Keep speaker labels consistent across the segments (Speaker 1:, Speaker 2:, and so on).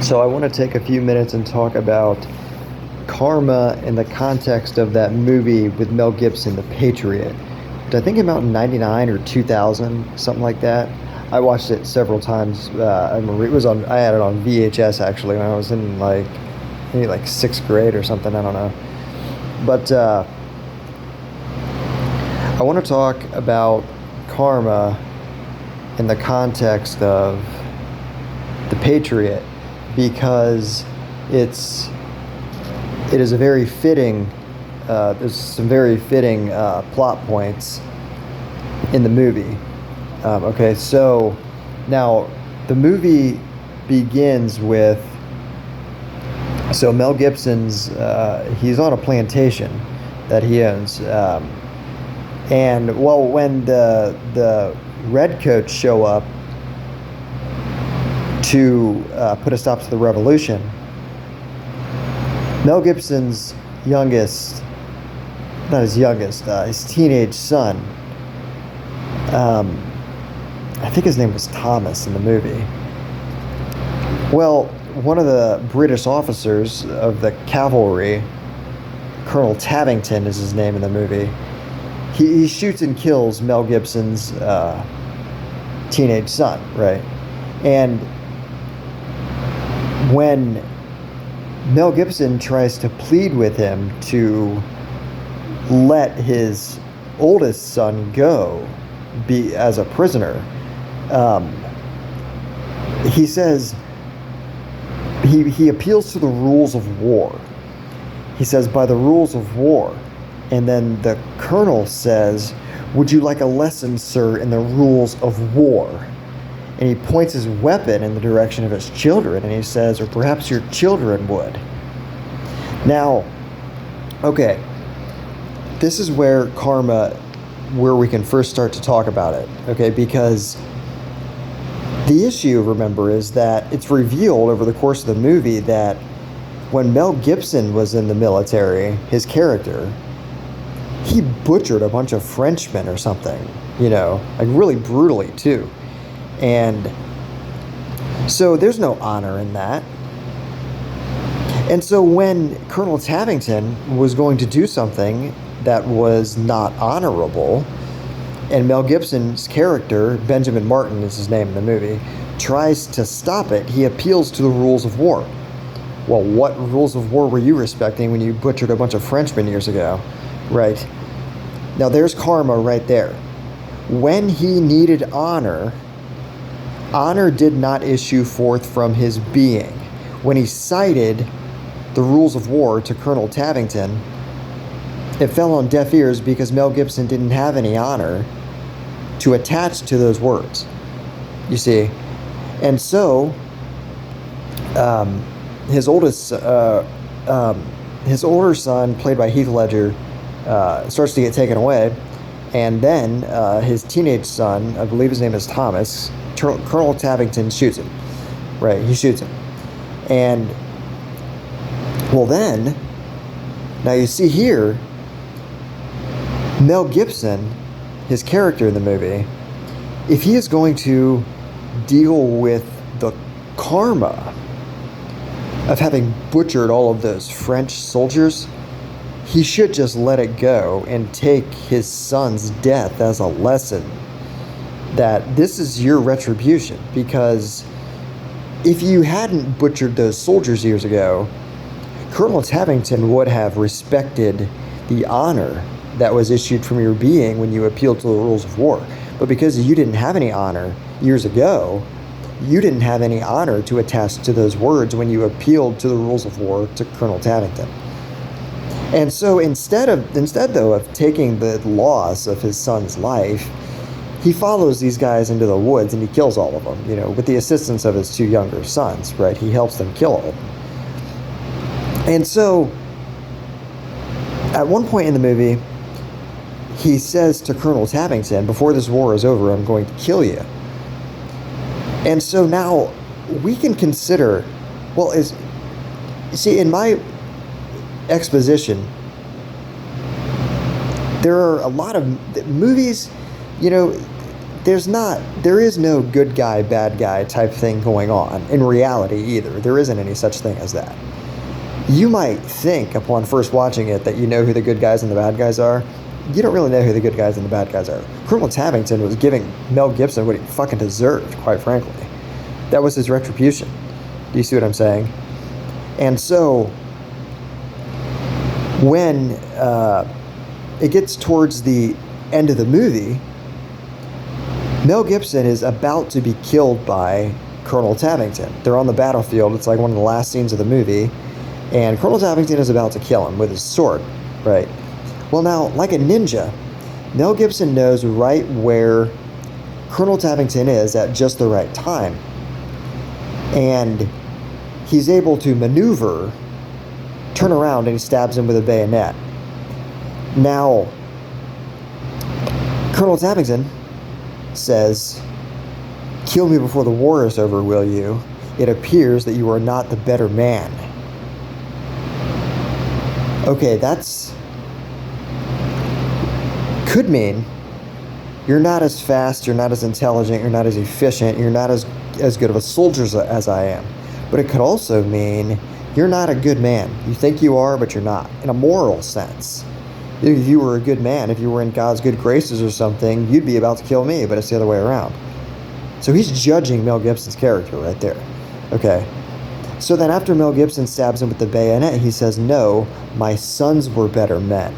Speaker 1: So I want to take a few minutes and talk about karma in the context of that movie with Mel Gibson, The Patriot. I think it came out in '99 or 2000, something like that. I watched it several times. I remember it was on. I had it on VHS actually when I was in maybe like sixth grade or something. I don't know. But I want to talk about karma in the context of The Patriot because it's it is a very fitting. There's some very fitting plot points in the movie. Okay, so now the movie begins with Mel Gibson's. He's on a plantation that he owns, and well, when the redcoats show up to put a stop to the revolution, Mel Gibson's youngest, not his youngest, his teenage son, I think his name was Thomas in the movie. Well, one of the British officers of the cavalry, Colonel Tavington is his name in the movie, he shoots and kills Mel Gibson's teenage son, right? And when Mel Gibson tries to plead with him to let his oldest son go, be as a prisoner, he says he appeals to the rules of war. He says, by the rules of war. And then the colonel says, would you like a lesson, sir, in the rules of war? And he points his weapon in the direction of his children, and he says, or perhaps your children would. Now, okay, this is where we can first start to talk about it, okay, because the issue, remember, is that it's revealed over the course of the movie that when Mel Gibson was in the military, his character, he butchered a bunch of Frenchmen or something, like really brutally too. And so there's no honor in that. And so when Colonel Tavington was going to do something that was not honorable, and Mel Gibson's character, Benjamin Martin is his name in the movie, tries to stop it, he appeals to the rules of war. Well, what rules of war were you respecting when you butchered a bunch of Frenchmen years ago? Right. Now there's karma right there. When he needed honor did not issue forth from his being. When he cited the rules of war to Colonel Tavington, it fell on deaf ears because Mel Gibson didn't have any honor to attach to those words. You see? And so, his older son, played by Heath Ledger, starts to get taken away, and then his teenage son, I believe his name is Thomas, Colonel Tavington shoots him. Right, he shoots him. And, well then, now you see here, Mel Gibson, his character in the movie, if he is going to deal with the karma of having butchered all of those French soldiers, he should just let it go and take his son's death as a lesson that this is your retribution. Because if you hadn't butchered those soldiers years ago, Colonel Tavington would have respected the honor that was issued from your being when you appealed to the rules of war. But because you didn't have any honor years ago, you didn't have any honor to attach to those words when you appealed to the rules of war to Colonel Tavington. And so instead though of taking the loss of his son's life, he follows these guys into the woods and he kills all of them, with the assistance of his two younger sons, right? He helps them kill all of them. And so at one point in the movie, he says to Colonel Tavington, before this war is over, I'm going to kill you. And so now we can consider, in my exposition, there are a lot of movies, there is no good guy, bad guy type thing going on in reality either. There isn't any such thing as that. You might think upon first watching it that you know who the good guys and the bad guys are. You don't really know who the good guys and the bad guys are. Colonel Tabington was giving Mel Gibson what he fucking deserved, quite frankly. That was his retribution. Do you see what I'm saying? And so, when it gets towards the end of the movie, Mel Gibson is about to be killed by Colonel Tabington. They're on the battlefield. It's like one of the last scenes of the movie. And Colonel Tabington is about to kill him with his sword, right? Well, now, like a ninja, Mel Gibson knows right where Colonel Tabington is at just the right time. And he's able to maneuver, turn around, and he stabs him with a bayonet. Now, Colonel Tabington says, "Kill me before the war is over, will you? It appears that you are not the better man." Okay, that's could mean you're not as fast, you're not as intelligent, you're not as efficient, you're not as good of a soldier as I am. But it could also mean you're not a good man. You think you are, but you're not, in a moral sense. If you were a good man, if you were in God's good graces or something, you'd be about to kill me, but it's the other way around. So he's judging Mel Gibson's character right there. Okay. So then after Mel Gibson stabs him with the bayonet, he says, "No, my sons were better men."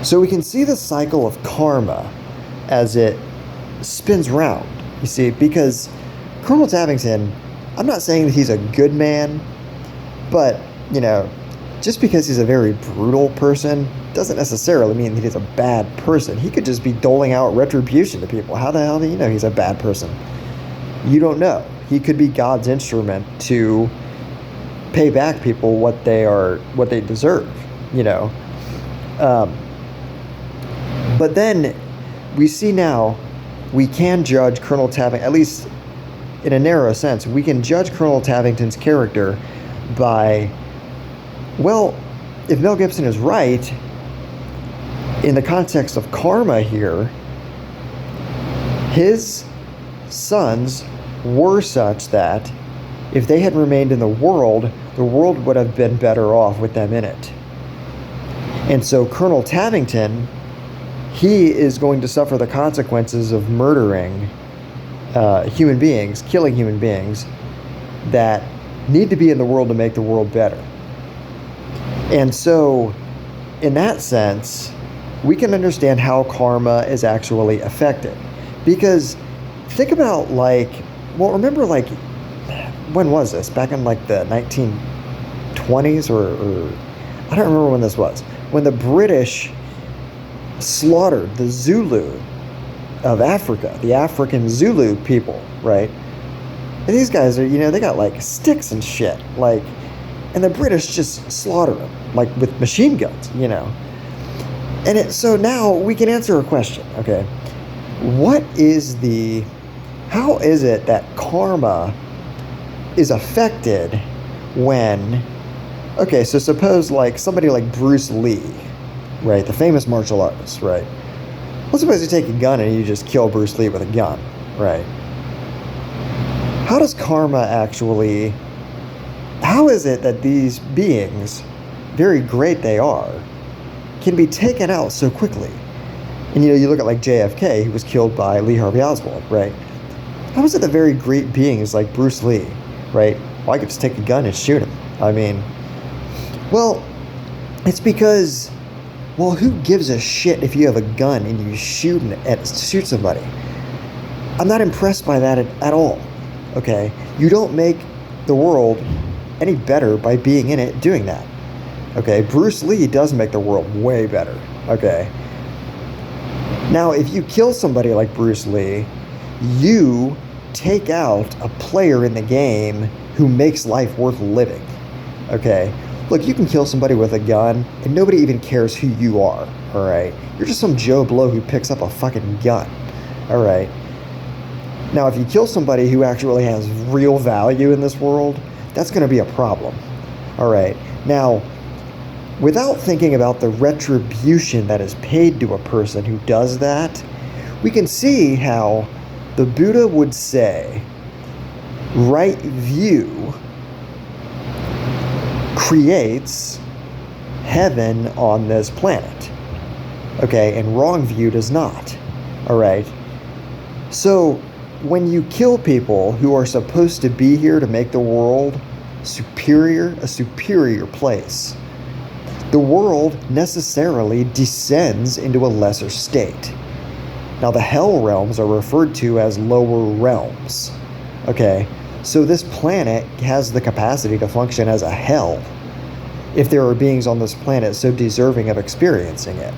Speaker 1: So we can see the cycle of karma as it spins round, you see, because Colonel Tabington, I'm not saying that he's a good man, but, you know, just because he's a very brutal person doesn't necessarily mean that he's a bad person. He could just be doling out retribution to people. How the hell do you know he's a bad person? You don't know. He could be God's instrument to pay back people what they deserve, you know. But then we see now we can judge Colonel Tabington, at least in a narrow sense, we can judge Colonel Tabington's character by, well, if Mel Gibson is right, in the context of karma here, his sons were such that if they had remained in the world would have been better off with them in it. And so Colonel Tabington, he is going to suffer the consequences of murdering human beings, killing human beings that need to be in the world to make the world better. And so, in that sense, we can understand how karma is actually affected. Because think about, like, well, remember, like, when was this? Back in, like, the 1920s or I don't remember when this was. When the British slaughtered the Zulu of Africa, the African Zulu people, right? And these guys are, you know, they got, like, sticks and shit, like, and the British just slaughter them, like, with machine guns, you know. And so now we can answer a question, okay? How is it that karma is affected when, okay, so suppose, like, somebody like Bruce Lee, right, the famous martial artist, right? Let's suppose you take a gun and you just kill Bruce Lee with a gun, right? How does karma actually, how is it that these beings, very great they are, can be taken out so quickly? And, you know, you look at, like, JFK, who was killed by Lee Harvey Oswald, right? How is it that very great beings like Bruce Lee, right? Well, I could just take a gun and shoot him. I mean, well, it's because, well, who gives a shit if you have a gun and you shoot somebody? I'm not impressed by that at all, okay? You don't make the world any better by being in it doing that, okay? Bruce Lee does make the world way better, okay? Now, if you kill somebody like Bruce Lee, you take out a player in the game who makes life worth living, okay? Look, you can kill somebody with a gun, and nobody even cares who you are, all right? You're just some Joe Blow who picks up a fucking gun, all right? Now, if you kill somebody who actually has real value in this world, that's going to be a problem, all right? Now, without thinking about the retribution that is paid to a person who does that, we can see how the Buddha would say right view creates heaven on this planet. Okay, and wrong view does not. All right. So when you kill people who are supposed to be here to make the world a superior place, the world necessarily descends into a lesser state. Now, the hell realms are referred to as lower realms. Okay, so this planet has the capacity to function as a hell if there are beings on this planet so deserving of experiencing it.